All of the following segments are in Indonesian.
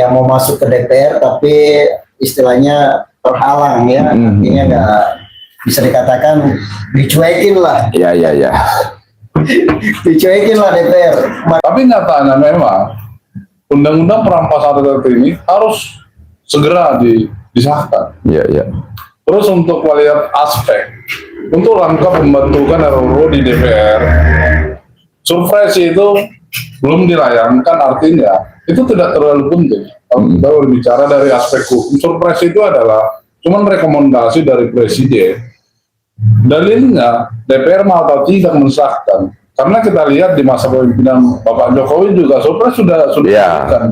yang mau masuk ke DPR tapi istilahnya terhalang ya, artinya nggak bisa dikatakan dicuekin lah. Iya. Dicuekin lah DPR. Tapi nyatanya memang undang-undang perampasan aset ini harus segera disahkan. Iya. Terus untuk melihat aspek untuk rangka pembentukan RUU di DPR, surpresi itu belum dilayangkan, artinya itu tidak terlalu penting. Kalau kita berbicara dari aspek hukum, surpresi itu adalah cuman rekomendasi dari presiden. Dalilnya DPR mau atau tidak mensahkan, karena kita lihat di masa kepemimpinan Bapak Jokowi juga surprise sudah disahkan.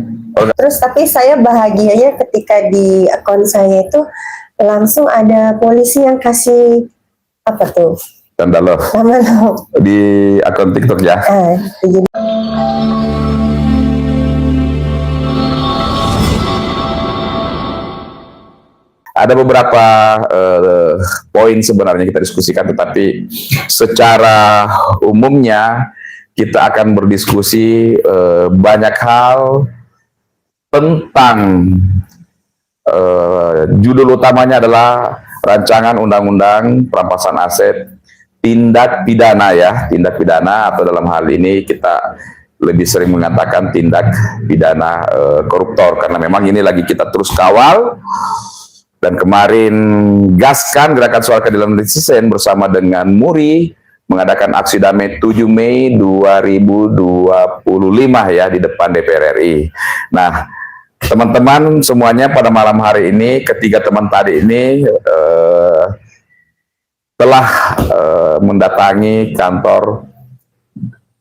Terus tapi saya bahagianya ketika di akun saya itu langsung ada polisi yang kasih apa tuh? Tanda love. Nama love. Di akun TikTok ya. Jadi ada beberapa poin sebenarnya kita diskusikan, tetapi secara umumnya kita akan berdiskusi banyak hal tentang judul utamanya adalah rancangan undang-undang perampasan aset tindak pidana ya, tindak pidana, atau dalam hal ini kita lebih sering mengatakan tindak pidana koruptor, karena memang ini lagi kita terus kawal. Dan kemarin Gaskan, Gerakan Suara Keadilan Netizen bersama dengan MURI mengadakan aksi damai 7 Mei 2025 ya di depan DPR RI. Nah, teman-teman semuanya, pada malam hari ini ketiga teman tadi ini telah mendatangi kantor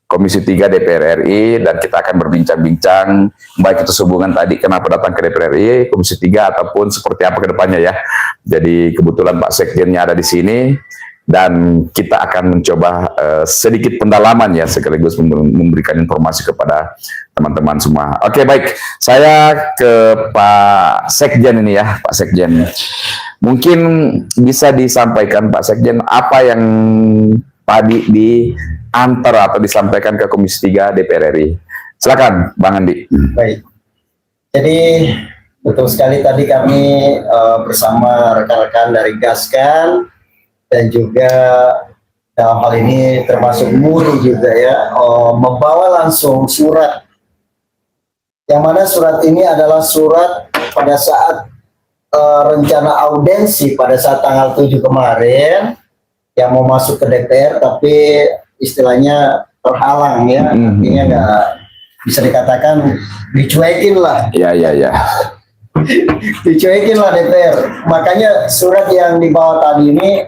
Komisi 3 DPR RI, dan kita akan berbincang-bincang baik itu sehubungan tadi kenapa datang ke DPR RI, Komisi 3, ataupun seperti apa ke depannya ya. Jadi kebetulan Pak Sekjennya ada di sini, dan kita akan mencoba sedikit pendalaman ya, sekaligus memberikan informasi kepada teman-teman semua. Oke, baik, saya ke Pak Sekjen ini ya, Pak Sekjen. Mungkin bisa disampaikan Pak Sekjen apa yang tadi diantar atau disampaikan ke Komisi 3 DPR RI. Silakan Bang Andi. Baik. Jadi betul sekali tadi kami bersama rekan-rekan dari Gaskan dan juga dalam hal ini termasuk MURI juga ya, membawa langsung surat, yang mana surat ini adalah surat pada saat rencana audensi pada saat tanggal 7 kemarin yang mau masuk ke DPR tapi istilahnya terhalang ya, artinya nggak bisa dikatakan dicuekin lah. Iya. Dicuekin lah DPR. Makanya surat yang dibawa tadi ini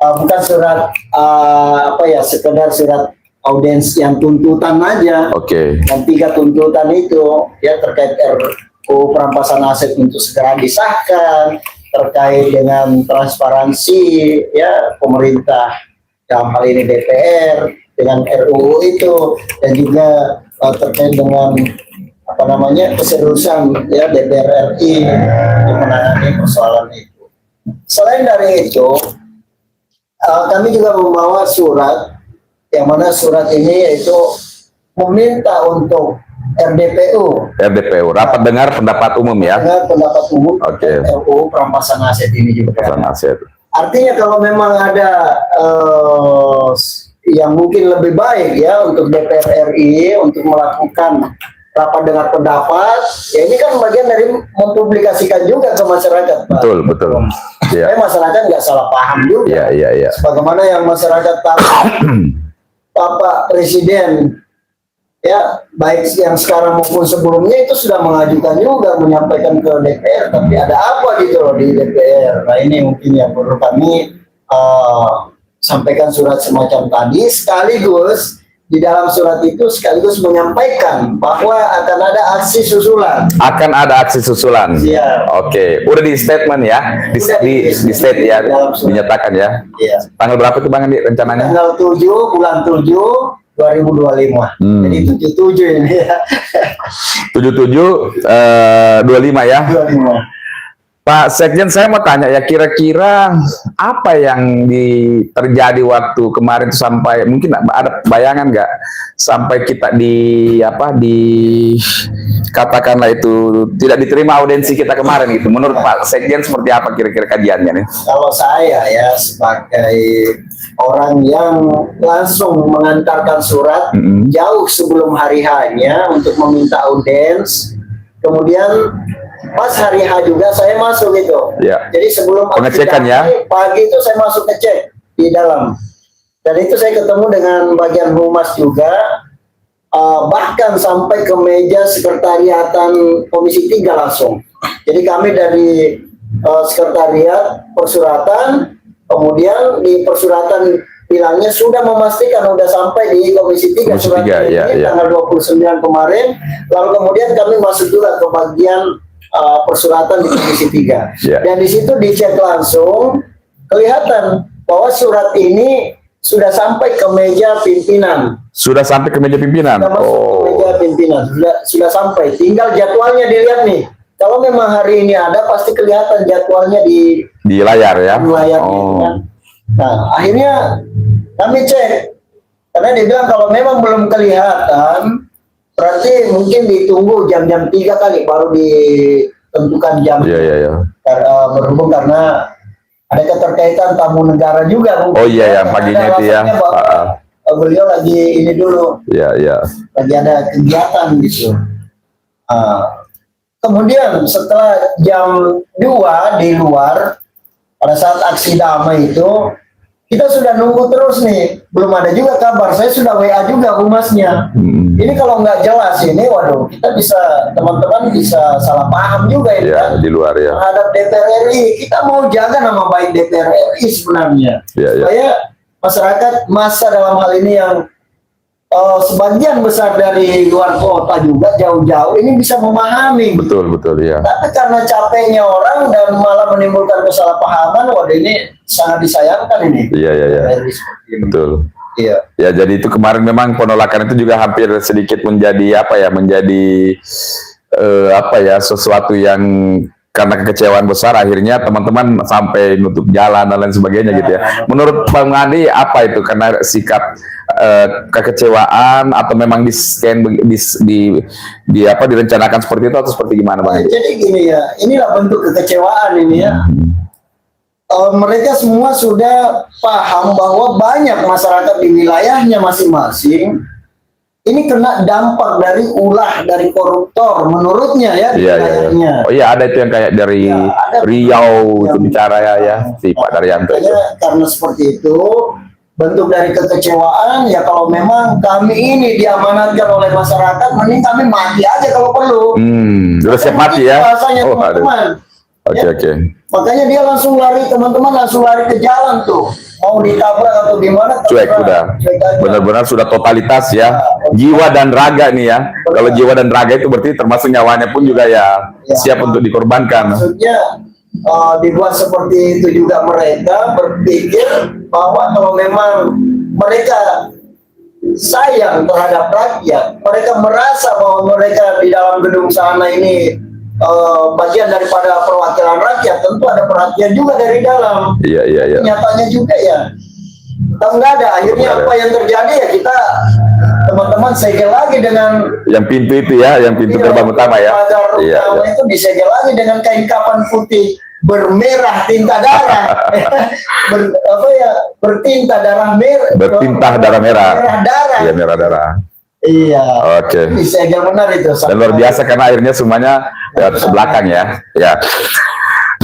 bukan surat sekedar surat audiens yang tuntutan aja. Oke. Dan 3 tuntutan itu ya terkait RUU perampasan aset untuk segera disahkan, terkait dengan transparansi ya pemerintah dalam hal ini DPR dengan RUU itu, dan juga terkait dengan keseriusan ya DPR RI untuk menangani persoalan itu. Selain dari itu, kami juga membawa surat, yang mana surat ini yaitu meminta untuk RDPU, rapat dengar pendapat umum ya. Dengar pendapat umum. Oke. RUU perampasan aset ini juga. Perampasan aset. Artinya kalau memang ada yang mungkin lebih baik ya untuk DPR RI untuk melakukan rapat dengar pendapat, ya ini kan bagian dari mempublikasikan juga ke masyarakat, Pak. Betul. Supaya masyarakat nggak salah paham juga. Iya. Sebagaimana yang masyarakat tahu, Bapak Presiden ya baik yang sekarang maupun sebelumnya itu sudah mengajukan juga, menyampaikan ke DPR, tapi ada apa gitu loh di DPR. Nah ini mungkin yang perlu kami sampaikan surat semacam tadi, sekaligus di dalam surat itu sekaligus menyampaikan bahwa akan ada aksi susulan. Akan ada aksi susulan. Iya. Oke, udah di statement ya, di state ya, dinyatakan ya. Iya. Tanggal berapa tuh Bang Andi rencananya? Tanggal 7 bulan 7 2025. Jadi 77 ini ya. 77 25 ya. 25. Pak Sekjen, saya mau tanya ya, kira-kira apa yang terjadi waktu kemarin itu sampai mungkin ada bayangan nggak sampai kita katakanlah itu tidak diterima audiensi kita kemarin gitu. Menurut Pak Sekjen seperti apa kira-kira kajiannya nih? Kalau saya ya sebagai orang yang langsung mengantarkan surat jauh sebelum hari H-nya untuk meminta audiens, kemudian pas hari H juga saya masuk itu. Ya. Jadi sebelum pengecekan ya. Pagi itu saya masuk ngecek di dalam. Dan itu saya ketemu dengan bagian humas juga. Bahkan sampai ke meja sekretariatan Komisi 3 langsung. Jadi kami dari sekretariat persuratan, kemudian di persuratan bilangnya sudah memastikan sudah sampai di Komisi 3 surat ini tanggal 29 kemarin. Lalu kemudian kami masuk juga ke bagian persuratan di Komisi 3. Dan di situ dicek langsung, kelihatan bahwa surat ini sudah sampai ke meja pimpinan. Sudah sampai ke meja pimpinan? Sudah masuk ke meja pimpinan, sudah sampai. Tinggal jadwalnya dilihat nih. Kalau memang hari ini ada, pasti kelihatan jadwalnya di layar ya? Di layar, kan? Nah, akhirnya kami cek. Karena dia bilang kalau memang belum kelihatan, berarti mungkin ditunggu jam-jam 3 kali baru ditentukan jam. Iya. Berhubung karena ada keterkaitan tamu negara juga. Oh iya ya, paginya itu ya. Beliau lagi ini dulu. Iya. Lagi ada kegiatan gitu. Kemudian setelah jam 2 di luar, pada saat aksi damai itu, kita sudah nunggu terus nih, belum ada juga kabar. Saya sudah WA juga humasnya. Ini kalau nggak jelas ini, waduh, kita teman-teman bisa salah paham juga ya, di luar ya. Terhadap DPR RI, kita mau jaga nama baik DPR RI sebenarnya. Supaya masyarakat masa dalam hal ini yang sebagian besar dari luar kota juga jauh-jauh ini bisa memahami. Betul ya. Tapi karena capeknya orang dan malah menimbulkan kesalahpahaman, waduh ini sangat disayangkan ini. Iya. Betul. Iya. Ya, jadi itu kemarin memang penolakan itu juga hampir sedikit menjadi sesuatu yang karena kekecewaan besar akhirnya teman-teman sampai nutup jalan dan lain sebagainya gitu ya. Menurut Bang Adi apa itu, karena sikap kekecewaan atau memang direncanakan seperti itu atau seperti gimana Bang? Jadi gini ya, inilah bentuk kekecewaan ini ya. Mereka semua sudah paham bahwa banyak masyarakat di wilayahnya masing-masing ini kena dampak dari ulah dari koruptor menurutnya ya di wilayahnya. Oh iya, ada itu yang kayak dari Riau itu bicara ya si Pak Daryanto. Karena seperti itu bentuk dari kekecewaan ya, kalau memang kami ini diamanatkan oleh masyarakat, mending kami mati aja kalau perlu. Udah siap mati ya. Bahasanya teman-teman. Oke. Makanya dia langsung lari, teman-teman langsung lari ke jalan tuh. Mau ditabrak atau gimana? Cuek udah. Benar-benar sudah totalitas ya. Jiwa dan raga nih ya. Kalau jiwa dan raga itu berarti termasuk nyawanya pun juga ya siap untuk dikorbankan. Maksudnya dibuat seperti itu juga, mereka berpikir bahwa kalau memang mereka sayang terhadap rakyat, mereka merasa bahwa mereka di dalam gedung sana ini bagian daripada perwakilan rakyat, tentu ada perhatian juga dari dalam. Iya. Nyatanya juga ya, kita nggak ada. Akhirnya apa yang terjadi ya, kita teman-teman segel lagi dengan yang pintu itu ya, yang pintu gerbang utama ya. Utama itu disegel lagi dengan kain kapan putih bermerah tinta darah. Bertinta darah merah. Bertintah darah merah. Iya, merah darah. Iya. Oke. Disegel benar itu. Dan luar biasa karena akhirnya semuanya ke belakang ya. Ya.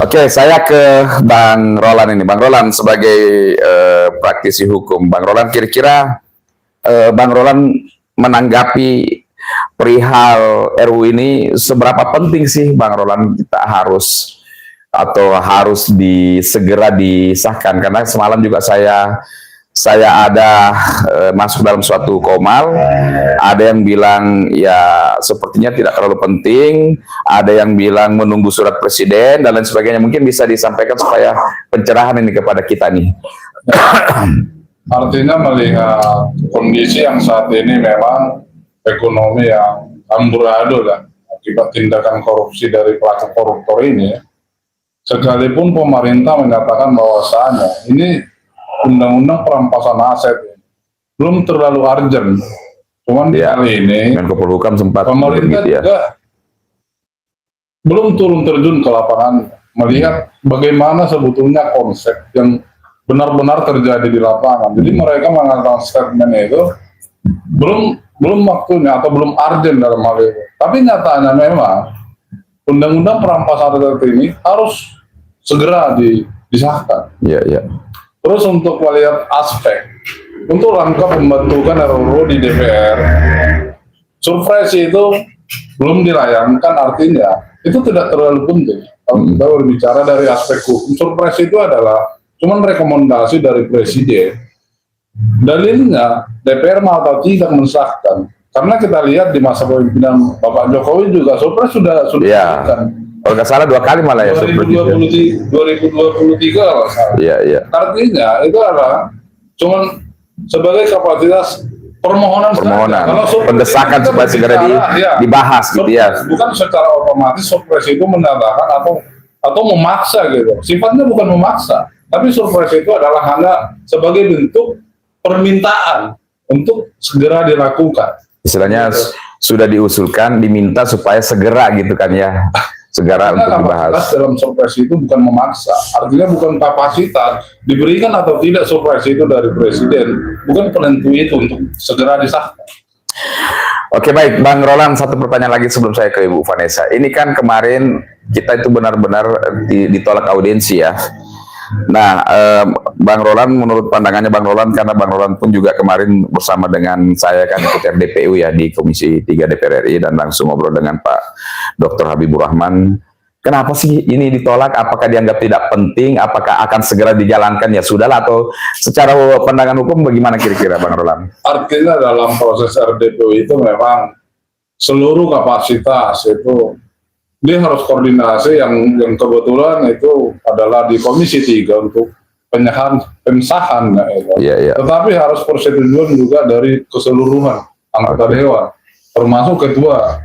Oke, saya ke Bang Roland ini. Bang Roland sebagai praktisi hukum. Bang Roland, kira-kira Bang Roland menanggapi perihal RUU ini seberapa penting sih Bang Roland kita harus segera disahkan? Karena semalam juga saya ada masuk dalam suatu komal, ada yang bilang ya sepertinya tidak terlalu penting, ada yang bilang menunggu surat presiden dan lain sebagainya. Mungkin bisa disampaikan supaya pencerahan ini kepada kita nih. Artinya melihat kondisi yang saat ini memang ekonomi yang amburadul ya, akibat tindakan korupsi dari pelaku koruptor ini, sekalipun pemerintah menyatakan bahwasannya ini undang-undang perampasan aset belum terlalu urgent, cuman Ya. kali ini Menko Polhukam sempat pemerintah gitu ya. juga belum turun terjun ke lapangan melihat bagaimana sebetulnya konsep yang benar-benar terjadi di lapangan. Jadi mereka mengatakan statement itu belum waktunya atau belum urgent dalam hal itu. Tapi nyatanya memang undang-undang perampasan aset ini harus segera disahkan. Iya, iya. Terus untuk melihat aspek untuk langkah pembentukan RUU di DPR, surpresi itu belum dilayangkan, artinya itu tidak terlalu penting. Kalau kita berbicara dari aspek hukum, surpresi itu adalah cuman rekomendasi dari presiden. Dalilnya DPR mau atau tidak mensahkan, karena kita lihat di masa pemimpinan Bapak Jokowi juga surprise sudah Iya. diberikan. Kalau nggak salah 2 kali malah ya. 2023 kalau salah. Iya, iya. Artinya itu adalah cuman sebagai kapasitas permohonan Permohonan, saja. Kalau surprise pendesakan itu supaya kita segera bicara, dibahas gitu ya. Bukan secara otomatis surprise itu mendatangkan atau memaksa gitu. Sifatnya bukan memaksa, tapi surprise itu adalah hanya sebagai bentuk permintaan untuk segera dilakukan. Istilahnya sudah diusulkan, diminta supaya segera gitu kan ya. Segera Karena untuk dibahas. kapasitas dalam surprise itu bukan memaksa, artinya bukan kapasitas diberikan atau tidak surprise itu dari presiden, bukan penentu itu untuk segera disahkan. Oke, baik, Bang Roland, satu pertanyaan lagi sebelum saya ke Ibu Vanessa. Ini kan kemarin kita itu benar-benar ditolak audiensi ya. Nah, Bang Roland, menurut pandangannya Bang Roland, karena Bang Roland pun juga kemarin bersama dengan saya kan ikut RDPU ya di Komisi 3 DPR RI dan langsung ngobrol dengan Pak Dr. Habibur Rahman. Kenapa sih ini ditolak? Apakah dianggap tidak penting? Apakah akan segera dijalankan? Ya sudahlah, atau secara pandangan hukum bagaimana kira-kira Bang Roland? Artinya dalam proses RDPU itu memang seluruh kapasitas itu dia harus koordinasi yang kebetulan itu adalah di Komisi 3 untuk pengesahan ya. Iya, iya. Tetapi harus persetujuan juga dari keseluruhan anggota dewan, termasuk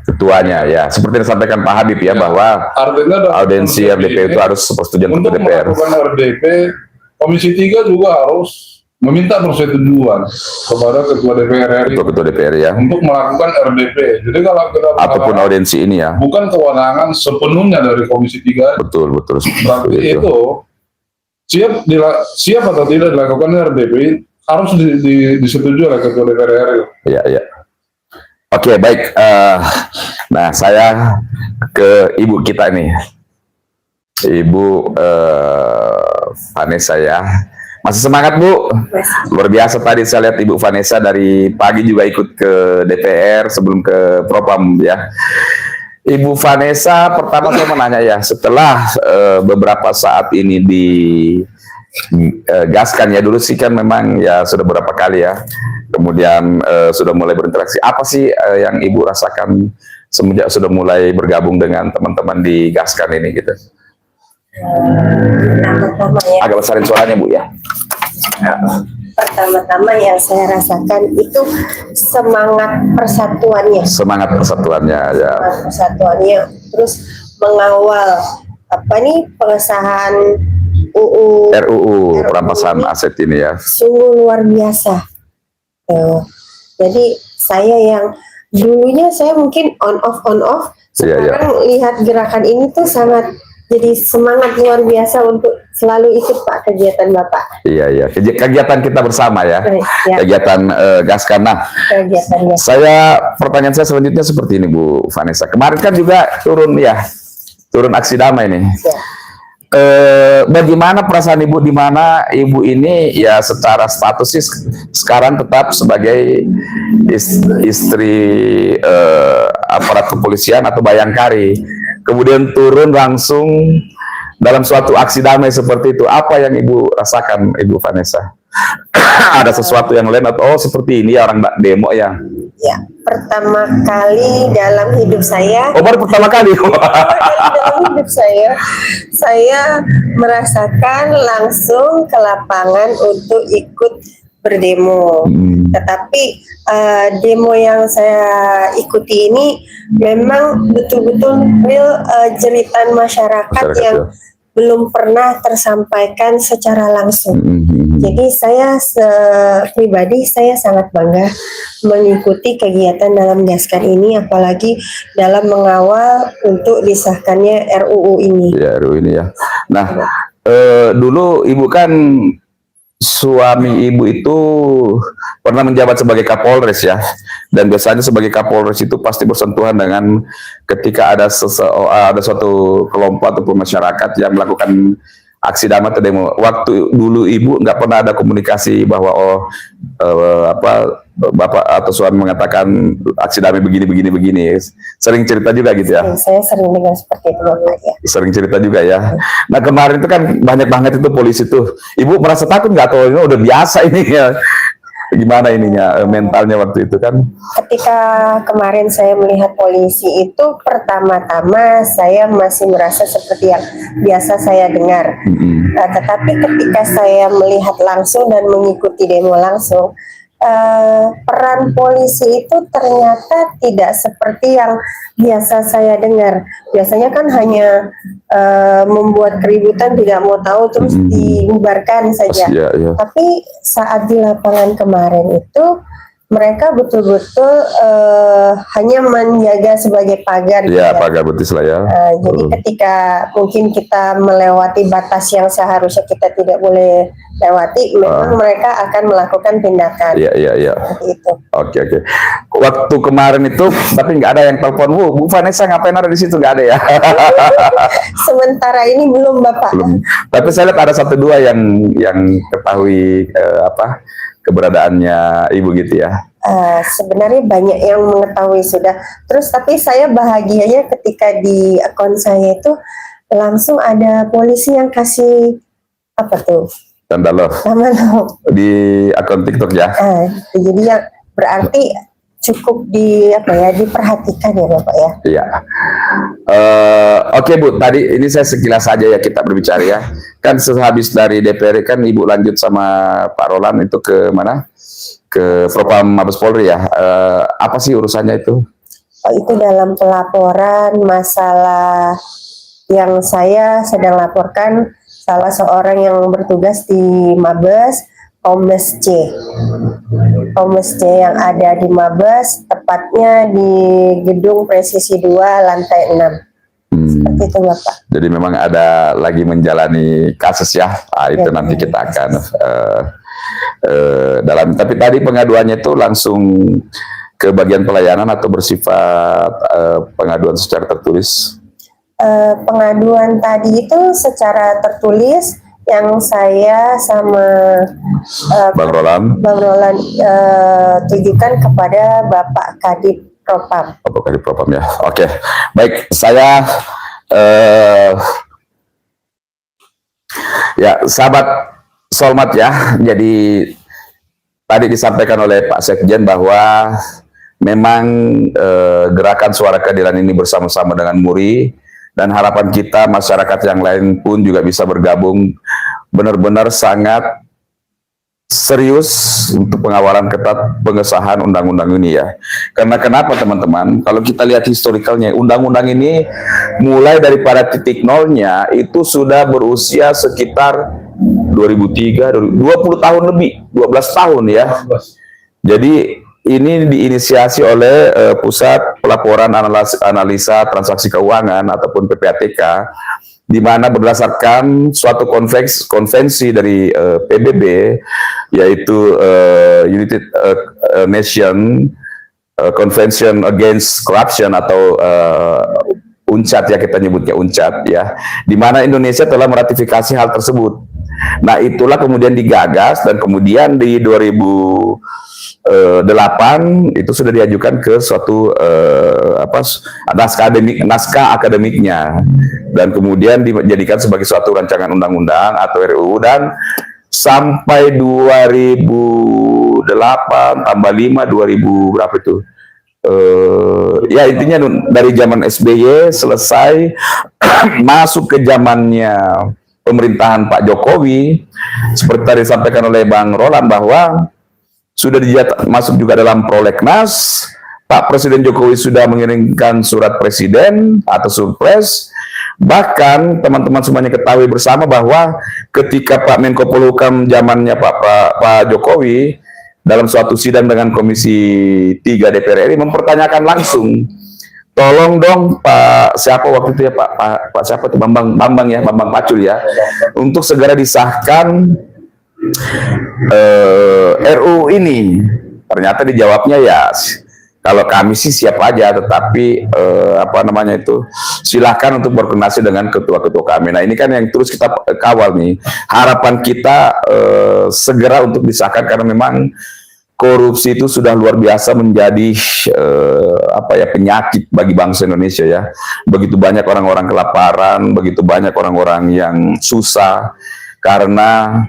Ketuanya ya, seperti yang disampaikan Pak Habib ya, bahwa artinya audiensi RDPU itu harus persetujuan untuk untuk DPR. melakukan RDP, Komisi 3 juga harus meminta persetujuan kepada Ketua DPR RI Untuk Ketua DPR ya, untuk melakukan RDP. Jadi kalau kita ataupun mengatakan audiensi ini ya. bukan kewenangan sepenuhnya dari Komisi 3, Betul, berarti seperti itu siap atau tidak dilakukan RDP harus disetujui oleh Ketua DPR RI. Iya, iya. Oke, baik. Nah, saya ke Ibu kita nih, Ibu Vanessa ya. Masih semangat Bu? Luar biasa tadi saya lihat Ibu Vanessa dari pagi juga ikut ke DPR sebelum ke Propam ya. Ibu Vanessa, pertama saya mau nanya ya, setelah beberapa saat ini digaskan ya, dulu sih kan memang ya sudah beberapa kali ya, kemudian sudah mulai berinteraksi. Apa sih yang Ibu rasakan semenjak sudah mulai bergabung dengan teman-teman di Gaskan ini gitu? Nah, pertama ya, Agak besarin suaranya Bu ya. pertama-tama yang saya rasakan itu semangat persatuannya. Semangat persatuannya ya. Semangat persatuannya, terus mengawal pengesahan RUU perampasan aset ini ya. sungguh luar biasa. Jadi saya yang dulunya saya mungkin on off, Iya, iya. sekarang lihat gerakan ini tuh sangat jadi semangat luar biasa untuk selalu ikut Pak kegiatan Bapak. Iya, iya. Kegiatan kita bersama ya. Ya, Kegiatan Gaskan. Nah, kegiatannya. pertanyaan saya selanjutnya seperti ini Bu Vanessa. Kemarin kan juga turun aksi damai nih. Ya. Bagaimana perasaan Ibu, di mana Ibu ini ya secara status sih sekarang tetap sebagai istri aparat kepolisian atau bayangkari, kemudian turun langsung dalam suatu aksi damai seperti itu. Apa yang Ibu rasakan Ibu Vanessa? Ada sesuatu yang lain atau seperti ini ya orang demo ya? Ya, pertama kali dalam hidup saya. Oh, baru pertama kali. Dalam hidup saya merasakan langsung ke lapangan untuk ikut berdemo. Tetapi demo yang saya ikuti ini memang betul-betul real jeritan masyarakat yang belum pernah tersampaikan secara langsung. Jadi saya pribadi saya sangat bangga mengikuti kegiatan dalam Gaskan ini, apalagi dalam mengawal untuk disahkannya RUU ini. Ya, RUU ini ya. Nah, dulu Ibu kan suami Ibu itu pernah menjabat sebagai Kapolres ya, dan biasanya sebagai Kapolres itu pasti bersentuhan dengan ketika ada suatu kelompok ataupun masyarakat yang melakukan aksi damai atau demo. Waktu dulu Ibu nggak pernah ada komunikasi bahwa Bapak atau suami mengatakan aksi damai begini. Sering cerita juga gitu ya? Saya sering dengar seperti itu Bapak ya. Sering cerita juga ya. Nah kemarin itu kan banyak banget itu polisi tuh. Ibu merasa takut nggak atau ini udah biasa ini ya? Gimana ininya mentalnya waktu itu kan? Ketika kemarin saya melihat polisi itu, pertama-tama saya masih merasa seperti yang biasa saya dengar. Tetapi ketika saya melihat langsung dan mengikuti demo langsung, peran polisi itu ternyata tidak seperti yang biasa saya dengar. Biasanya kan hanya membuat keributan, tidak mau tahu, terus dibubarkan saja. Ya. Tapi saat di lapangan kemarin itu mereka betul-betul hanya menjaga sebagai pagar. Ya, pagar betis lah ya. Jadi ketika mungkin kita melewati batas yang seharusnya kita tidak boleh lewati, memang mereka akan melakukan tindakan. Iya. Seperti itu. Oke. Waktu kemarin itu, tapi nggak ada yang telepon, Bu Vanessa ngapain ada di situ, nggak ada ya? Sementara ini belum Bapak. Belum. Tapi saya lihat ada satu dua yang ketahui keberadaannya Ibu gitu ya. Sebenarnya banyak yang mengetahui sudah. Terus tapi saya bahagianya ketika di akun saya itu langsung ada polisi yang kasih apa tuh? Tanda love Nama lo. di akun TikTok ya. Jadi yang berarti cukup diperhatikan ya Bapak ya. Iya. Oke Bu, tadi ini saya sekilas saja ya kita berbicara ya. Kan sehabis dari DPR kan Ibu lanjut sama Pak Roland itu ke mana? Ke Propam Mabes Polri ya. Apa sih urusannya itu? Itu dalam pelaporan masalah yang saya sedang laporkan salah seorang yang bertugas di Mabes, Kombes C yang ada di Mabes, tepatnya di Gedung Presisi 2 lantai 6. Seperti itu Bapak. Jadi memang ada lagi menjalani kasus ya. Itu nanti kita akan tapi tadi pengaduannya itu langsung ke bagian pelayanan atau bersifat pengaduan secara tertulis? Pengaduan tadi itu secara tertulis yang saya sama Bang Roland tujukan kepada Bapak Kadip Propam. Bapak Kadip Propam ya. Oke, baik. Saya ya sahabat Solmat ya. Jadi tadi disampaikan oleh Pak Sekjen bahwa memang gerakan suara keadilan ini bersama-sama dengan MURI. Dan harapan kita masyarakat yang lain pun juga bisa bergabung, benar-benar sangat serius untuk pengawalan ketat pengesahan undang-undang ini ya. Karena kenapa teman-teman? Kalau kita lihat historikalnya, undang-undang ini mulai daripada titik nolnya itu sudah berusia sekitar 2003, 20 tahun lebih, 12 tahun ya. Jadi ini diinisiasi oleh Pusat Pelaporan Analisa Transaksi Keuangan ataupun PPATK, di mana berdasarkan suatu konvensi dari PBB, yaitu United Nation Convention Against Corruption atau UNCAT ya, kita nyebutnya UNCAT ya, di mana Indonesia telah meratifikasi hal tersebut. Nah itulah kemudian digagas dan kemudian di 2008 itu sudah diajukan ke suatu naskah akademiknya dan kemudian dijadikan sebagai suatu rancangan undang-undang atau RUU, dan sampai 2008 tambah 5 2000 berapa itu ya intinya dari zaman SBY selesai masuk ke zamannya pemerintahan Pak Jokowi, seperti tadi disampaikan oleh Bang Roland bahwa sudah masuk juga dalam prolegnas. Pak Presiden Jokowi sudah mengirimkan surat presiden atau surpres Bahkan teman-teman semuanya ketahui bersama bahwa ketika Pak Menko Polhukam zamannya Pak Jokowi dalam suatu sidang dengan Komisi 3 DPR RI mempertanyakan langsung, tolong dong Pak siapa waktu itu ya Pak siapa itu Bambang Pacul ya, untuk segera disahkan RUU ini. Ternyata dijawabnya ya, kalau kami sih siap aja, tetapi silahkan untuk berkoordinasi dengan ketua-ketua kami. Nah ini kan yang terus kita kawal nih. Harapan kita segera untuk disahkan, karena memang korupsi itu sudah luar biasa menjadi penyakit bagi bangsa Indonesia ya. Begitu banyak orang-orang kelaparan, begitu banyak orang-orang yang susah karena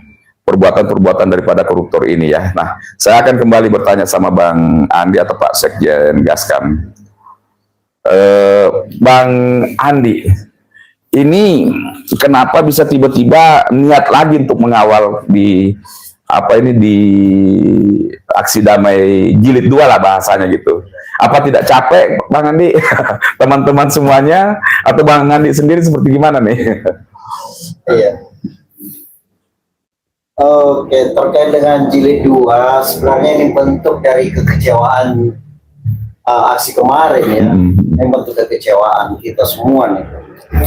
perbuatan-perbuatan daripada koruptor ini ya. Nah, saya akan kembali bertanya sama Bang Andi atau Pak Sekjen Gaskam. Bang Andi, ini kenapa bisa tiba-tiba niat lagi untuk mengawal di aksi damai jilid 2 lah bahasanya gitu? Apa tidak capek Bang Andi, teman-teman semuanya, atau Bang Andi sendiri seperti gimana nih? Iya. Oke, terkait dengan jilid 2, sebenarnya ini bentuk dari kekecewaan aksi kemarin ya. Ini bentuk kekecewaan kita semua nih.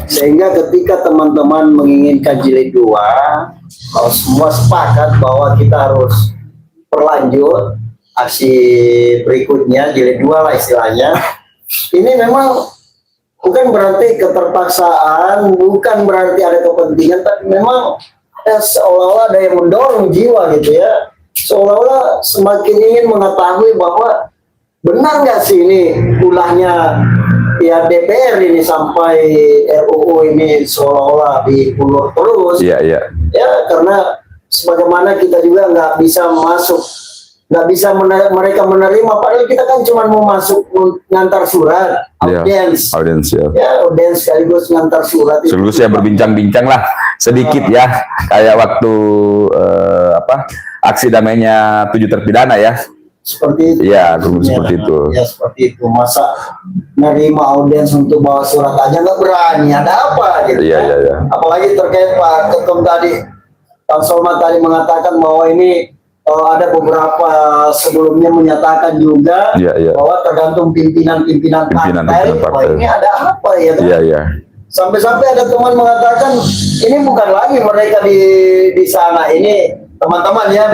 Sehingga ketika teman-teman menginginkan jilid 2, semua sepakat bahwa kita harus berlanjut aksi berikutnya, jilid 2 lah istilahnya. Ini memang bukan berarti keterpaksaan, bukan berarti ada kepentingan, tapi memang seolah-olah ada yang mendorong jiwa gitu ya, seolah-olah semakin ingin mengetahui bahwa benar nggak sih ini ulahnya ya DPR ini sampai RUU ini seolah-olah diulur terus. Ya, karena sebagaimana kita juga nggak bisa masuk, nggak bisa mereka menerima, padahal kita kan cuma mau masuk ngantar surat, audiens sekaligus ngantar surat. Sekaligus ya berbincang-bincang lah sedikit ya, kayak waktu aksi damainya 7 terpidana ya. Seperti itu. Ya, seperti itu. Ya seperti itu. Masa nerima audiens untuk bawa surat aja nggak berani, ada apa gitu? Iya. Apalagi terkait Pak Ketum tadi, Pak Solman tadi mengatakan bahwa ini ada beberapa sebelumnya menyatakan juga bahwa tergantung pimpinan partai. Wah, ini ada apa ya? Iya. Sampai-sampai ada teman mengatakan ini bukan lagi mereka di sana, ini teman-teman ya.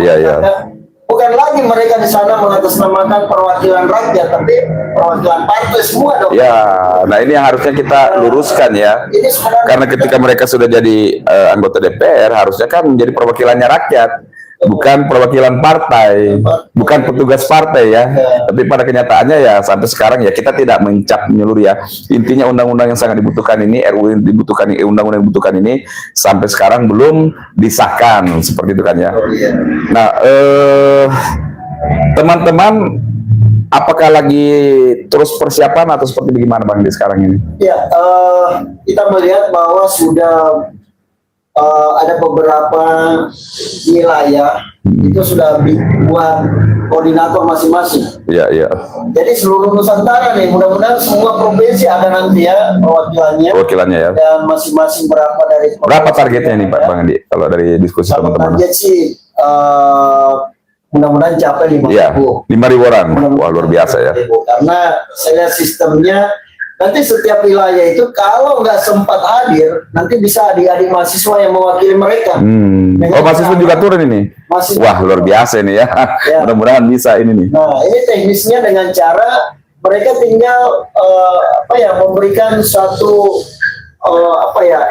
Bukan lagi mereka di sana mengatasnamakan perwakilan rakyat, tapi perwakilan partai semua dong. Ya, nah ini yang harusnya kita luruskan ya. Karena ketika mereka sudah jadi anggota DPR, harusnya kan menjadi perwakilannya rakyat, bukan perwakilan partai, bukan petugas partai ya. Tapi pada kenyataannya ya sampai sekarang ya kita tidak mencap menyeluruh ya. Intinya undang-undang yang sangat dibutuhkan ini, RUU yang dibutuhkan, undang-undang yang dibutuhkan ini sampai sekarang belum disahkan, seperti itu kan ya. Nah, teman-teman, apakah lagi terus persiapan atau seperti bagaimana Bang di sekarang ini? Ya, kita melihat bahwa sudah ada beberapa wilayah itu sudah dibuat koordinator masing-masing. Iya. Jadi seluruh Nusantara nih, mudah-mudahan semua provinsi ada nanti ya perwakilannya ya. Dan masing-masing berapa targetnya nih Pak Bang Andi kalau dari diskusi teman-teman? Target sih mudah-mudahan capai 5.000. 5.000 orang. Wah, luar biasa ya. Karena saya lihat sistemnya nanti setiap wilayah itu kalau nggak sempat hadir, nanti bisa adik-adik mahasiswa yang mewakili mereka. Mahasiswa juga turun ini? Wah, luar biasa ini ya. Mudah-mudahan bisa ini nih. Nah, ini teknisnya dengan cara mereka tinggal memberikan satu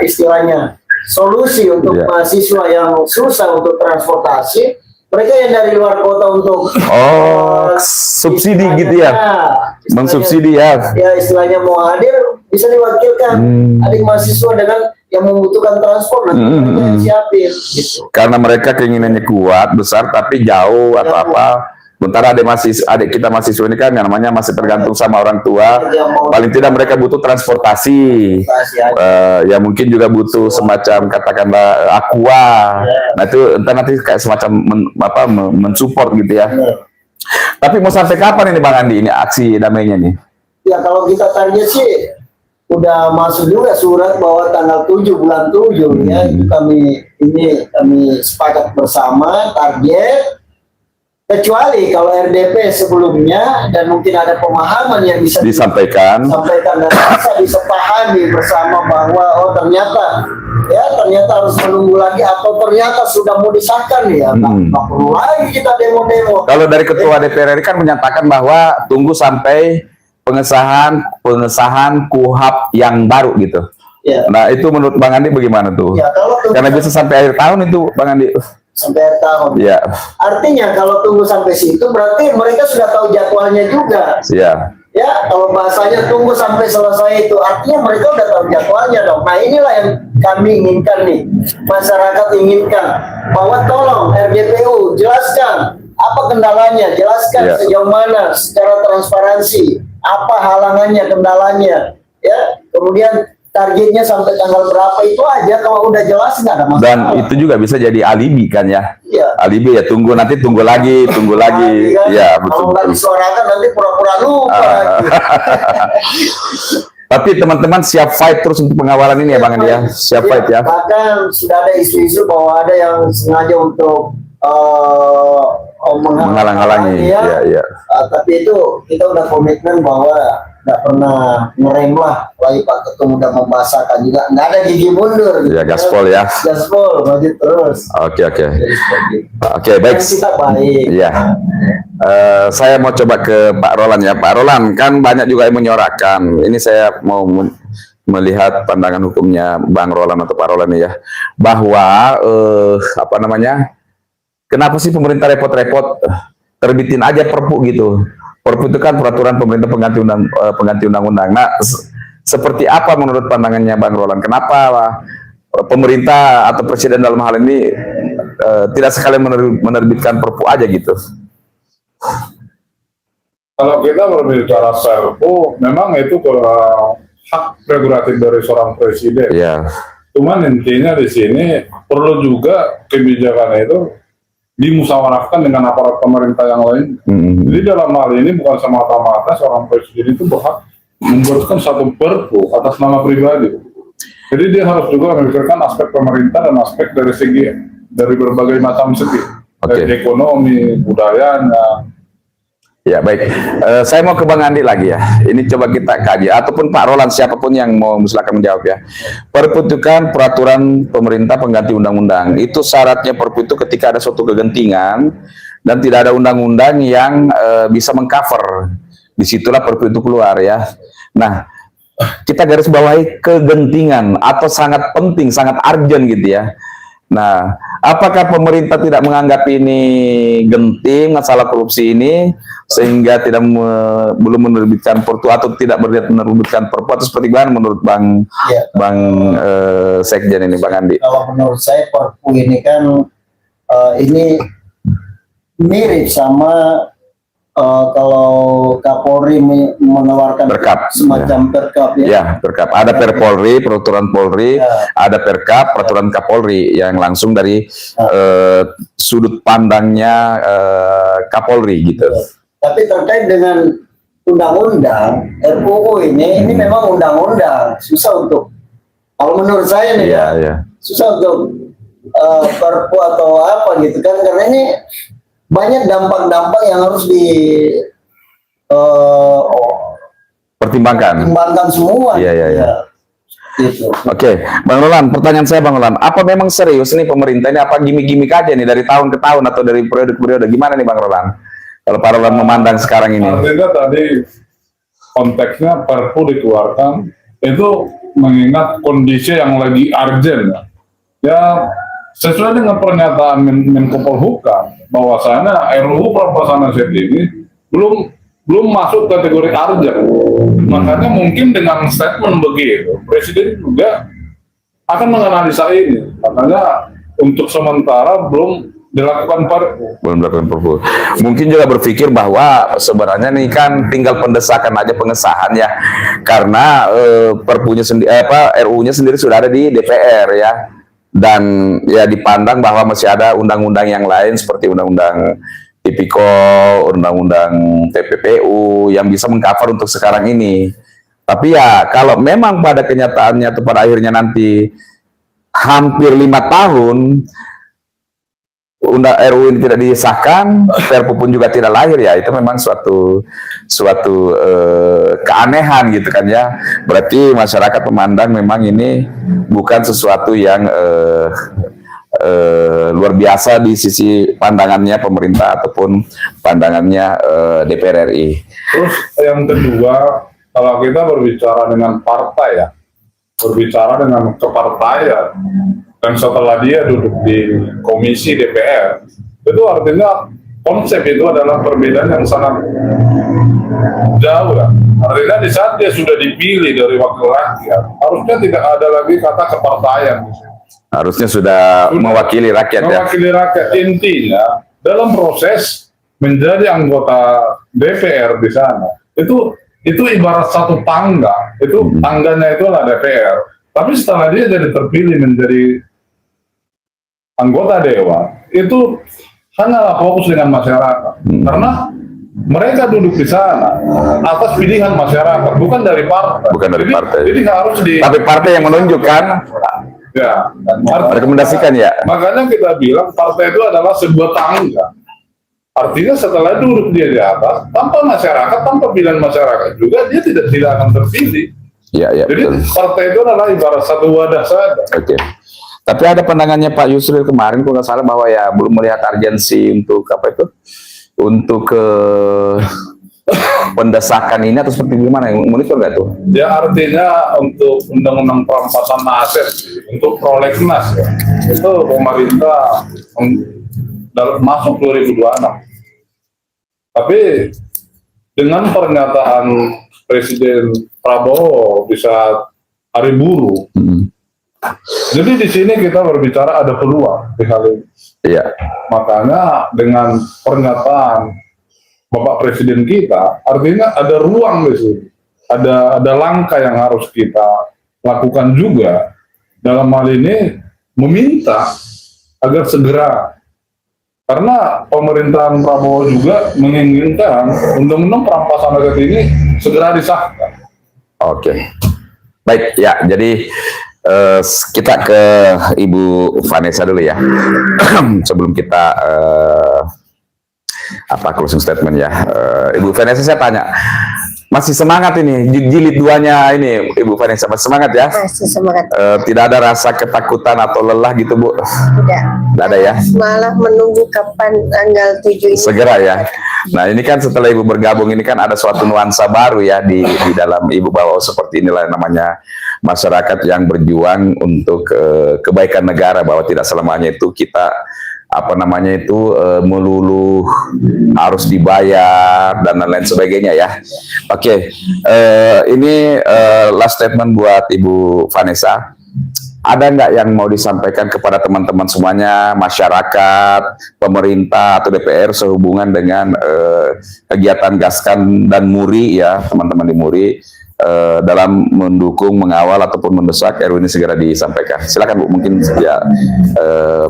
istilahnya solusi untuk mahasiswa yang susah untuk transportasi. Mereka yang dari luar kota untuk subsidi gitu ya, mensubsidi ya. Ya istilahnya mau hadir bisa diwakilkan adik mahasiswa dengan yang membutuhkan transport nanti mereka yang siapin. Gitu. Karena mereka keinginannya kuat, besar tapi jauh atau apa. Sementara adik kita mahasiswa ini kan yang namanya masih tergantung sama orang tua. Paling tidak mereka butuh transportasi. Ya mungkin juga butuh semacam katakanlah aqua. Nah itu entah nanti kayak semacam mensupport gitu ya. Tapi mau sampai kapan ini Bang Andi ini aksi damainya nih? Ya kalau kita target sih udah masuk juga surat bahwa tanggal 7 bulan 7 ya, itu kami sepakat bersama target, kecuali kalau RDP sebelumnya dan mungkin ada pemahaman yang bisa Disampaikan. dan bisa disepahami bersama bahwa oh ternyata harus menunggu lagi atau ternyata sudah mau disahkan ya, nggak perlu lagi kita demo-demo. Kalau dari Ketua DPR RI kan menyatakan bahwa tunggu sampai pengesahan KUHP yang baru gitu. Ya. Nah itu menurut Bang Andi bagaimana tuh? Ya, kalau tunggu Karena bisa sampai akhir tahun itu Bang Andi. sampai akhir tahun. Ya. Artinya kalau tunggu sampai situ berarti mereka sudah tahu jadwalnya juga. Ya. Ya, kalau bahasanya tunggu sampai selesai itu artinya mereka udah tahu jadwalnya dong. Nah inilah yang kami inginkan nih, masyarakat inginkan bahwa tolong RDPU jelaskan apa kendalanya, jelaskan Ya. sejauh mana secara transparansi, apa halangannya, kendalanya, ya. Kemudian targetnya sampai tanggal berapa itu aja, kalau udah jelas nggak ada masalah. Dan itu juga bisa jadi alibi kan ya? Iya. Alibi ya, tunggu lagi, Kan? ya Kalau nggak betul. disuarakan nanti pura-pura lupa lagi. Tapi teman-teman siap fight terus untuk pengawalan ini ya Bang Andi ya, siap fight ya. Bahkan sudah ada isu-isu bahwa ada yang sengaja untuk Menghalang-halangi, ya. Tapi itu kita udah komitmen bahwa nggak pernah ngerem lah. Lagi Pak Ketum udah membahasakan juga, nggak ada gigi mundur. Ya, gaspol ya. Gaspol, maju terus. Oke. Jadi seperti itu. Oke, baik. Dan kita baik. Iya. Saya mau coba ke Pak Roland ya. Pak Roland, kan banyak juga yang menyorakan. Ini saya mau melihat pandangan hukumnya Bang Roland atau Pak Roland ya, bahwa kenapa sih pemerintah repot-repot terbitin aja Perpu gitu. Perpu itu kan peraturan pemerintah pengganti undang-undang. Nah, seperti apa menurut pandangannya Bang Roland? Kenapa pemerintah atau presiden dalam hal ini tidak sekalian menerbitkan Perpu aja gitu? Kalau kita berbicara Perpu, memang itu hak prerogatif dari seorang presiden. Ya. Cuman intinya di sini perlu juga kebijakan itu dimusyawarahkan dengan aparat pemerintah yang lain. Jadi dalam hal ini bukan semata-mata seorang presiden itu berhak membuatkan satu Perpu atas nama pribadi. Jadi dia harus juga memikirkan aspek pemerintah dan aspek dari berbagai macam segi, Oke. dari ekonomi, budayanya. Ya baik, saya mau ke Bang Andi lagi ya. Ini coba kita kaji, ataupun Pak Roland, siapapun yang mau silakan menjawab ya. Perpu itu kan peraturan pemerintah pengganti undang-undang. Itu syaratnya Perpu itu ketika ada suatu kegentingan dan tidak ada undang-undang yang bisa mengcover. Disitulah Perpu itu keluar ya. Nah, kita garis bawahi kegentingan atau sangat penting, sangat urgent gitu ya. Nah, apakah pemerintah tidak menganggap ini genting masalah korupsi ini sehingga belum menerbitkan Perpu atau tidak berniat menerbitkan Perpu, atau seperti mana menurut Bang Sekjen ini, Bang Andi? Kalau menurut saya Perpu ini kan ini mirip sama kalau Kapolri mengeluarkan Perkap, semacam perkap ya. Ya, perkap. Ada Perpolri, peraturan Polri, Ya. ada perkap, peraturan Kapolri yang langsung dari sudut pandangnya Kapolri gitu. Tapi terkait dengan undang-undang RUU ini memang undang-undang, susah untuk, kalau menurut saya nih Iya. susah untuk Perpu atau apa gitu kan, karena ini banyak dampak-dampak yang harus Pertimbangkan. dipertimbangkan semua. Iya. Gitu. Oke, Bang Roland, pertanyaan saya Bang Roland, apa memang serius nih pemerintah ini, apa gimmick-gimmick aja nih dari tahun ke tahun atau dari periode ke periode, gimana nih Bang Roland? Kalau Pak Roland memandang sekarang ini. Artinya tadi konteksnya Perpu dikeluarkan itu mengingat kondisi yang lagi urgent ya, sesuai dengan pernyataan Menko Polhukam bahwasanya RUU Perampasan Aset ini belum masuk kategori urgent. Makanya mungkin dengan statement begitu Presiden juga akan menganalisa ini. Makanya untuk sementara belum dilakukan Perpu. Belum dilakukan Perpu. Mungkin juga berpikir bahwa sebenarnya nih kan tinggal pendesakan aja pengesahan ya, karena Perpunya sendiri RUU-nya sendiri sudah ada di DPR ya, dan ya dipandang bahwa masih ada undang-undang yang lain seperti undang-undang Tipikor, undang-undang TPPU yang bisa mengcover untuk sekarang ini. Tapi ya kalau memang pada kenyataannya atau pada akhirnya nanti hampir 5 tahun undang RUU ini tidak disahkan, Perpu pun juga tidak lahir, ya itu memang suatu keanehan gitu kan ya. Berarti masyarakat memandang memang ini bukan sesuatu yang luar biasa di sisi pandangannya pemerintah ataupun pandangannya DPR RI. Terus yang kedua, kalau kita berbicara dengan partai ya, berbicara dengan kepartaian, dan setelah dia duduk di komisi DPR, itu artinya konsep itu adalah perbedaan yang sangat jauh ya. Artinya di saat dia sudah dipilih dari wakil rakyat, harusnya tidak ada lagi kata kepartaian. Harusnya sudah mewakili rakyat ya. Mewakili rakyat, intinya dalam proses menjadi anggota DPR di sana, itu ibarat satu tangga, itu tangganya itu adalah DPR. Tapi setelah dia jadi terpilih menjadi anggota dewan, itu hanyalah fokus dengan masyarakat, karena mereka duduk di sana atas pilihan masyarakat, bukan dari partai. Bukan dari partai. Jadi harus Tapi partai yang menunjukkan, ya, rekomendasikan ya. Makanya kita bilang partai itu adalah sebuah tangga. Artinya setelah duduk dia di atas, tanpa masyarakat, tanpa pilihan masyarakat juga, dia tidak akan terpilih. Ya, Jadi betul. partai itu adalah ibarat satu wadah saja. Oke. Tapi ada pandangannya Pak Yusril kemarin, kalau nggak salah, bahwa ya belum melihat urgensi untuk apa itu, untuk pendesakan ini atau seperti gimana? Monitor nggak tuh? Ya artinya untuk undang-undang perampasan aset, untuk prolegnas ya, itu pemerintah masuk 2026. Tapi dengan pernyataan Presiden Prabowo di saat Hari Buruh, jadi di sini kita berbicara ada peluang di hal ini. Iya. Makanya dengan pernyataan Bapak Presiden kita, artinya ada ruang di sini, ada langkah yang harus kita lakukan juga. Dalam hal ini meminta agar segera, karena pemerintahan Prabowo juga menginginkan undang-undang perampasan aset ini segera disahkan. Oke. Baik ya. Jadi kita ke Ibu Vanessa dulu ya. Sebelum kita closing statement ya. Ibu Vanessa, saya tanya, masih semangat ini jilid 2-nya ini, Ibu Vanessa, masih semangat ya? Masih semangat. Tidak ada rasa ketakutan atau lelah gitu, Bu? Tidak. Tidak ada ya? Malah menunggu kapan tanggal 7 ini. Segera ya. Nah ini kan setelah Ibu bergabung ini kan ada suatu nuansa baru ya di dalam Ibu bawa, seperti inilah namanya masyarakat yang berjuang untuk kebaikan negara, bahwa tidak selamanya itu kita melulu harus dibayar dan lain sebagainya ya. Oke. Ini last statement buat Ibu Vanessa. Ada nggak yang mau disampaikan kepada teman-teman semuanya, masyarakat, pemerintah atau DPR sehubungan dengan kegiatan Gaskan dan Muri ya, teman-teman di Muri, dalam mendukung, mengawal ataupun mendesak RUU ini segera disampaikan. Silakan Bu, mungkin ya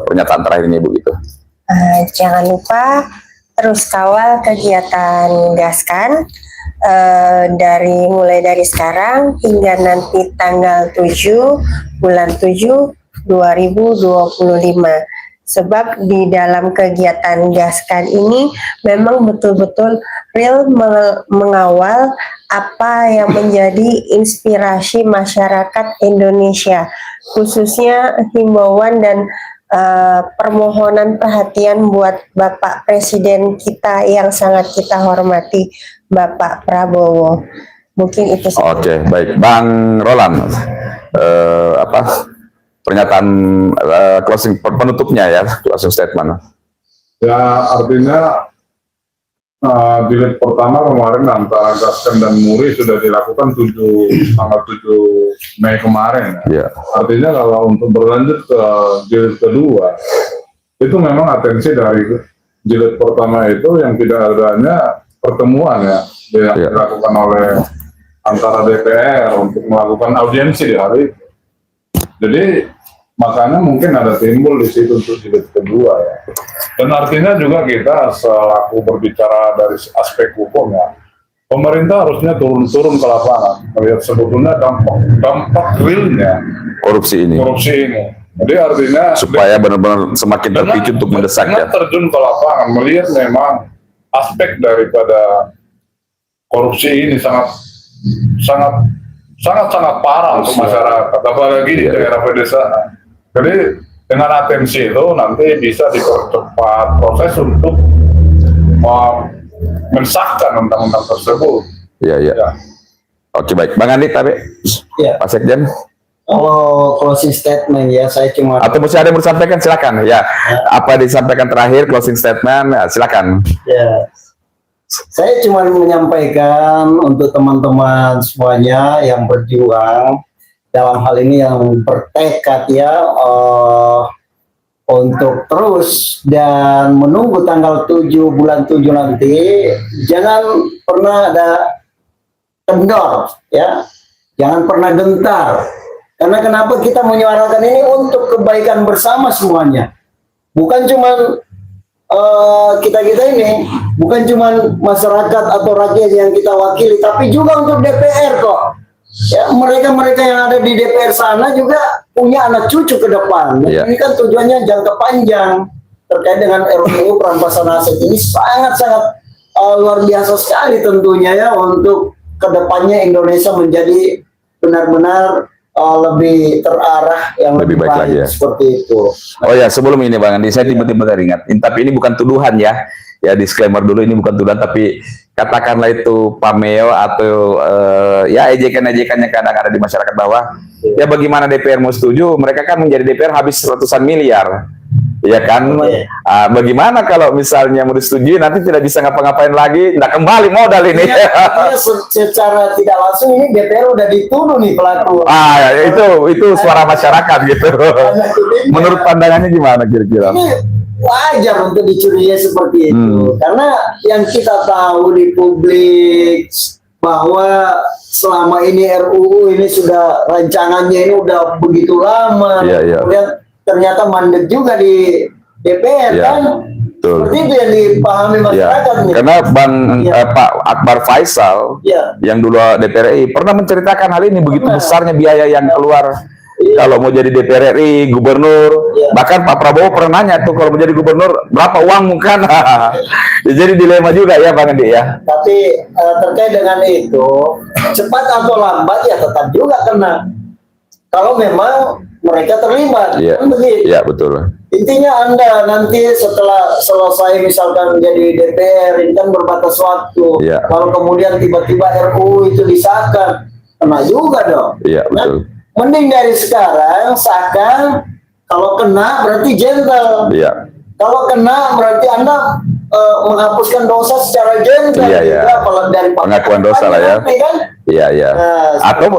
pernyataan terakhir ini Bu gitu. Jangan lupa terus kawal kegiatan Gaskan mulai dari sekarang hingga nanti tanggal 7 bulan 7 2025. Sebab di dalam kegiatan Gaskan ini memang betul-betul real mengawal apa yang menjadi inspirasi masyarakat Indonesia, khususnya himbauan dan permohonan perhatian buat Bapak Presiden kita yang sangat kita hormati, Bapak Prabowo. Mungkin itu saja. Oke, baik. Bang Roland, pernyataan closing penutupnya ya, closing statement. Ya artinya jilid pertama kemarin antara Gaskan dan Muri sudah dilakukan tanggal 7 Mei kemarin. Ya. Artinya kalau untuk berlanjut ke jilid kedua, itu memang atensi dari jilid pertama itu yang tidak adanya pertemuan ya, yang dilakukan oleh antara DPR untuk melakukan audiensi di hari itu. Jadi makanya mungkin ada timbul di situ untuk jilid kedua ya. Dan artinya juga kita selaku berbicara dari aspek hukum ya, pemerintah harusnya turun ke lapangan melihat sebetulnya dampak realnya Korupsi ini. Jadi artinya Supaya benar-benar semakin terpicu untuk mendesak dengan ya. terjun ke lapangan melihat memang aspek daripada korupsi ini sangat parah untuk masyarakat, apalagi di daerah pedesaan. Jadi dengan atensi itu nanti bisa dipercepat proses untuk mensahkan undang-undang tersebut. Iya. Ya. Oke, baik. Bang Andi, tapi Ya. Pak Sekjen. Kalau closing statement ya, saya cuma Atau masih ada yang mau disampaikan, silakan. Ya, apa disampaikan terakhir, closing statement, ya, silakan. ya, saya cuma menyampaikan untuk teman-teman semuanya yang berjuang dalam hal ini, yang bertekad ya untuk terus dan menunggu tanggal 7 bulan 7 nanti, jangan pernah ada kendor ya, jangan pernah gentar. Karena kenapa kita menyuarakan ini untuk kebaikan bersama semuanya, bukan cuma kita ini, bukan cuma masyarakat atau rakyat yang kita wakili, tapi juga untuk DPR kok. Ya, mereka yang ada di DPR sana juga punya anak cucu ke depan. Iya. Ini kan tujuannya jangka panjang terkait dengan RUU perampasan aset ini sangat-sangat luar biasa sekali tentunya ya, untuk kedepannya Indonesia menjadi benar-benar lebih terarah, yang Lebih baik lagi ya. seperti itu. Oh ya, sebelum ini Bang Andi, saya tiba-tiba teringat. Tapi ini bukan tuduhan ya. Ya, disclaimer dulu, ini bukan tuduhan, tapi katakanlah itu pameo atau ya ejekan-ejekan yang kadang ada di masyarakat bawah. Ya bagaimana DPR mau setuju? Mereka kan menjadi DPR habis ratusan miliar. Ya kan, bagaimana kalau misalnya mau disetujui nanti tidak bisa ngapa-ngapain lagi, tidak kembali modal ini. Ya, secara tidak langsung ini DPR udah dituduh nih pelaku. Itu suara masyarakat gitu. Menurut pandangannya gimana kira-kira? Ini wajar untuk dicurigai seperti itu, karena yang kita tahu di publik bahwa selama ini RUU ini sudah rancangannya ini udah begitu lama, kemudian ternyata mandek juga di DPR kan. Betul. Seperti itu yang dipahami masyarakat nih. Karena Pak Akbar Faisal yang dulu DPR RI pernah menceritakan hal ini, begitu besarnya biaya yang keluar kalau mau jadi DPR RI, gubernur. Bahkan Pak Prabowo pernah nanya tuh, kalau mau jadi gubernur berapa uang kan. Jadi dilema juga ya Bang Andi ya. Tapi terkait dengan itu, cepat atau lambat ya tetap juga kena, kalau memang mereka terlibat. Kan begitu. Iya, betul. Intinya Anda nanti setelah selesai misalkan jadi DPR, ini kan berbatas waktu. Kalau kemudian tiba-tiba RUU itu disahkan, kena juga dong. Iya, betul. Mending dari sekarang sahkan, kalau kena berarti gentle. Kalau kena berarti Anda menghapuskan dosa secara gentle. Dari pengakuan dosa lah ya. Kan? Atau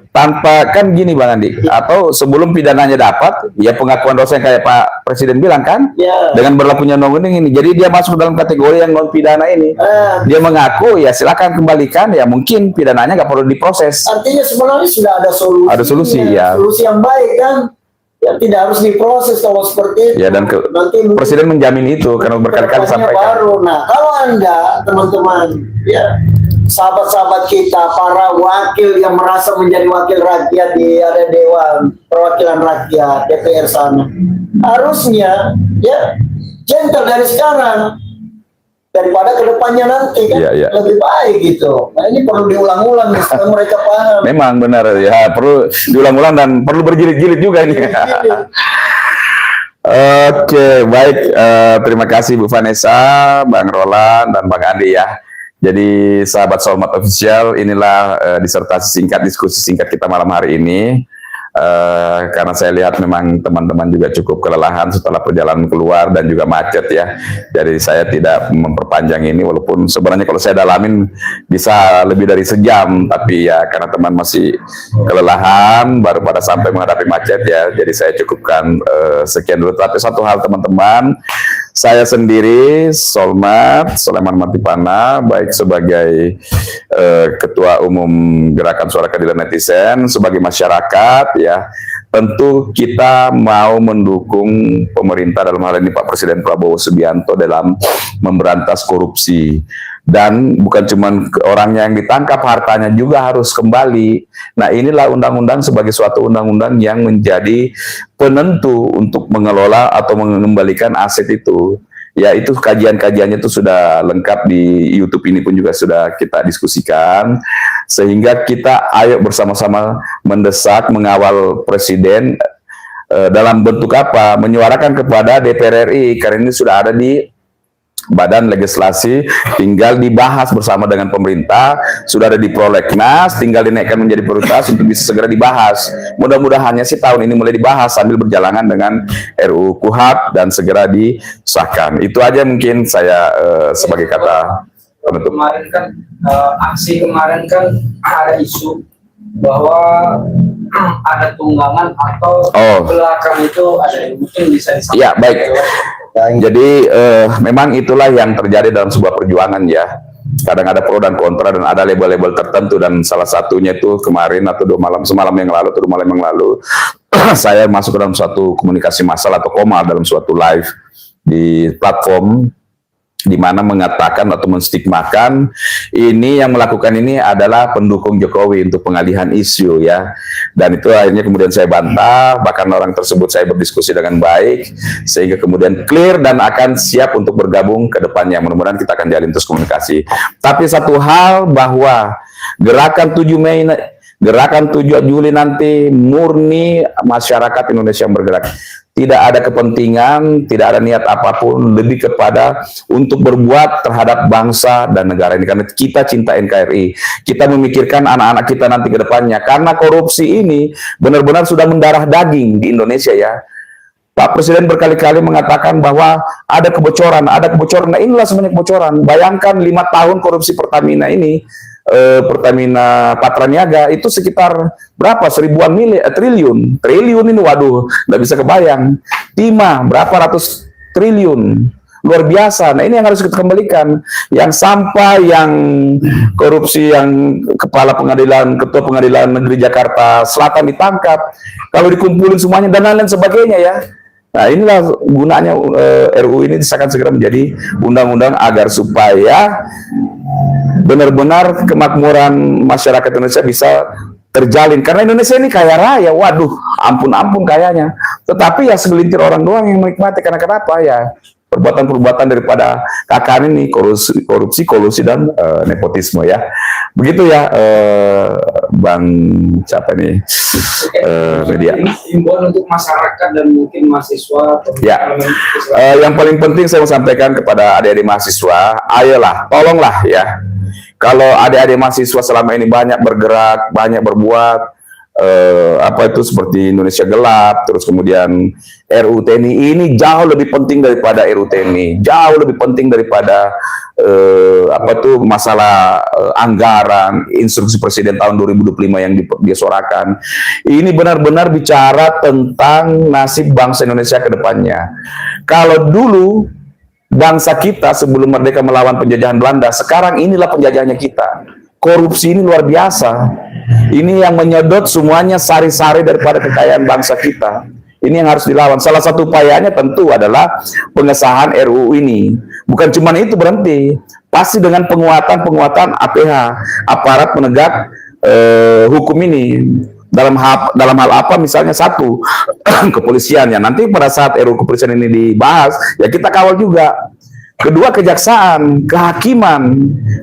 tanpa, kan gini Bang Andi, atau sebelum pidananya dapat, ya pengakuan dosa yang kayak Pak Presiden bilang kan, dengan berlakunya undang-undang ini, jadi dia masuk dalam kategori yang non pidana ini. Dia mengaku, ya silakan kembalikan, ya mungkin pidananya nggak perlu diproses. Artinya sebenarnya sudah ada solusi. Ada solusi solusi yang baik kan. Ya, tidak harus diproses kalau seperti itu. Ya, dan nanti Presiden menjamin itu karena berkali-kali sampaikan. Baru. Nah, kalau Anda teman-teman, ya sahabat-sahabat kita, para wakil yang merasa menjadi wakil rakyat di ada Dewan Perwakilan Rakyat DPR sana, harusnya ya gentle dari sekarang daripada kedepannya nanti kan lebih baik gitu. Nah ini perlu diulang-ulang supaya mereka paham. Memang benar ya, perlu diulang-ulang dan perlu berjilid-jilid juga ini. Oke, baik. Terima kasih Bu Vanessa, Bang Roland, dan Bang Andi ya. Jadi sahabat Solmat Official, inilah disertasi singkat, diskusi singkat kita malam hari ini. Karena saya lihat memang teman-teman juga cukup kelelahan setelah perjalanan keluar dan juga macet ya. Jadi saya tidak memperpanjang ini, walaupun sebenarnya kalau saya dalamin bisa lebih dari sejam, tapi ya karena teman masih kelelahan baru pada sampai menghadapi macet ya. Jadi saya cukupkan sekian dulu. Tapi satu hal teman-teman, saya sendiri Solmat Sulaiman Matipana, baik sebagai Ketua Umum Gerakan Suara Keadilan Netizen, sebagai masyarakat ya, tentu kita mau mendukung pemerintah dalam hal ini Pak Presiden Prabowo Subianto dalam memberantas korupsi. Dan bukan cuma orangnya yang ditangkap, hartanya juga harus kembali. Nah, inilah undang-undang sebagai suatu undang-undang yang menjadi penentu untuk mengelola atau mengembalikan aset itu. Ya, itu kajian-kajiannya itu sudah lengkap di YouTube ini pun juga sudah kita diskusikan. Sehingga kita ayo bersama-sama mendesak, mengawal Presiden dalam bentuk apa? Menyuarakan kepada DPR RI, karena ini sudah ada di Badan Legislasi, tinggal dibahas bersama dengan pemerintah, sudah ada di Prolegnas, tinggal dinaikkan menjadi prioritas untuk bisa segera dibahas. Mudah-mudahannya sih tahun ini mulai dibahas sambil berjalangan dengan RUU KUHP dan segera disahkan. Itu aja mungkin saya sebagai kata penutup. Kemarin kan aksi kemarin kan ada isu bahwa ada tunggangan atau belakang itu ada yang mungkin bisa disampaikan. Ya, baik. Jadi memang itulah yang terjadi dalam sebuah perjuangan ya. Kadang ada pro dan kontra dan ada label-label tertentu, dan salah satunya itu kemarin atau semalam yang lalu saya masuk ke dalam suatu komunikasi massal atau koma dalam suatu live di platform di mana mengatakan atau menstigmakan ini yang melakukan ini adalah pendukung Jokowi untuk pengalihan isu ya. Dan itu akhirnya kemudian saya bantah, bahkan orang tersebut saya berdiskusi dengan baik sehingga kemudian clear dan akan siap untuk bergabung ke depannya. Mudah-mudahan kita akan jalin terus komunikasi. Tapi satu hal, bahwa gerakan 7 Mei, gerakan 7 Juli nanti murni masyarakat Indonesia yang bergerak. Tidak ada kepentingan, tidak ada niat apapun, lebih kepada untuk berbuat terhadap bangsa dan negara ini. Karena kita cinta NKRI, kita memikirkan anak-anak kita nanti ke depannya. Karena korupsi ini benar-benar sudah mendarah daging di Indonesia ya. Pak Presiden berkali-kali mengatakan bahwa ada kebocoran, ada kebocoran. Nah, inilah sebenarnya kebocoran. Bayangkan 5 tahun korupsi Pertamina ini, Pertamina Patraniaga itu sekitar berapa? Triliun ini, waduh, nggak bisa kebayang. Timah berapa ratus triliun, luar biasa. Nah, ini yang harus kita kembalikan. Yang sampai yang korupsi yang ketua pengadilan negeri Jakarta Selatan ditangkap, kalau dikumpulin semuanya dan lain-lain sebagainya ya. Nah, inilah gunanya RUU ini disahkan segera menjadi undang-undang agar supaya benar-benar kemakmuran masyarakat Indonesia bisa terjalin. Karena Indonesia ini kaya raya, waduh, ampun-ampun kayanya. Tetapi ya segelintir orang doang yang menikmati. Karena kenapa ya? Perbuatan-perbuatan daripada kakak ini, korupsi, kolusi, dan nepotisme ya. Begitu ya, Bang siapa nih? Media. Himbauan untuk masyarakat dan mungkin mahasiswa. Ya, yang paling penting saya mau sampaikan kepada adik-adik mahasiswa, ayolah, tolonglah ya. Kalau adik-adik mahasiswa selama ini banyak bergerak, banyak berbuat, apa itu seperti Indonesia Gelap, terus kemudian RUU TNI, ini jauh lebih penting daripada RUU TNI, jauh lebih penting daripada apa itu masalah anggaran, instruksi Presiden tahun 2025 yang dia suarakan. Ini benar-benar bicara tentang nasib bangsa Indonesia ke depannya. Kalau dulu bangsa kita sebelum merdeka melawan penjajahan Belanda, sekarang inilah penjajahnya kita. Korupsi ini luar biasa. Ini yang menyedot semuanya sari-sari daripada kekayaan bangsa kita. Ini yang harus dilawan. Salah satu upayanya tentu adalah pengesahan RUU ini. Bukan cuma itu berhenti. Pasti dengan penguatan APH, aparat penegak hukum ini. Dalam hal apa? Misalnya satu, kepolisian ya. Nanti pada saat RUU kepolisian ini dibahas, ya kita kawal juga. Kedua, kejaksaan, kehakiman.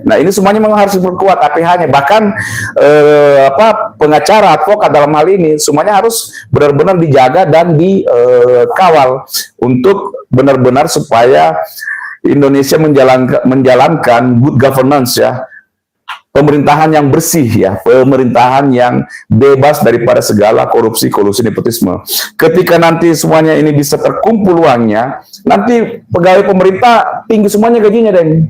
Nah, ini semuanya memang harus diperkuat APH-nya. Bahkan pengacara, advokat dalam hal ini semuanya harus benar-benar dijaga dan dikawal untuk benar-benar supaya Indonesia menjalankan good governance ya. Pemerintahan yang bersih ya, pemerintahan yang bebas daripada segala korupsi, kolusi, nepotisme. Ketika nanti semuanya ini bisa terkumpul uangnya, nanti pegawai pemerintah tinggi semuanya gajinya, Den.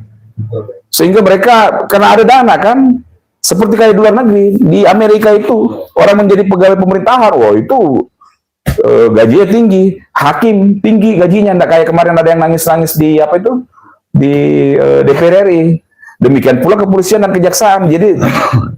Sehingga mereka, karena ada dana kan, seperti kayak di luar negeri, di Amerika itu, orang menjadi pegawai pemerintahan, wah itu gajinya tinggi, hakim tinggi gajinya, enggak kayak kemarin ada yang nangis-nangis di apa itu, di DPR RI. Demikian pula kepolisian dan kejaksaan. Jadi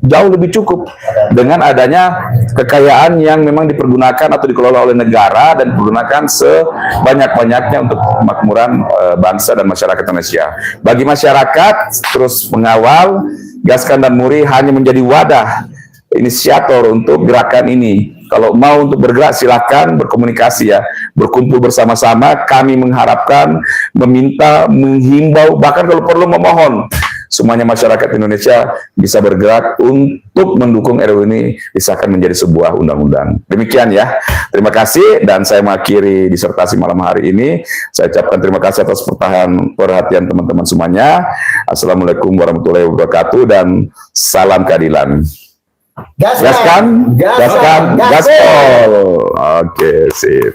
jauh lebih cukup dengan adanya kekayaan yang memang dipergunakan atau dikelola oleh negara dan digunakan sebanyak-banyaknya untuk kemakmuran bangsa dan masyarakat Indonesia. Bagi masyarakat terus mengawal, Gaskan dan Muri hanya menjadi wadah inisiator untuk gerakan ini. Kalau mau untuk bergerak silakan berkomunikasi ya, berkumpul bersama-sama. Kami mengharapkan, meminta, menghimbau, bahkan kalau perlu memohon semuanya masyarakat Indonesia bisa bergerak untuk mendukung RUU ini disahkan menjadi sebuah undang-undang. Demikian ya. Terima kasih dan saya mengakhiri disertasi malam hari ini. Saya ucapkan terima kasih atas perhatian teman-teman semuanya. Assalamualaikum warahmatullahi wabarakatuh dan salam keadilan. Gaskan, gaspol. Oke, sip.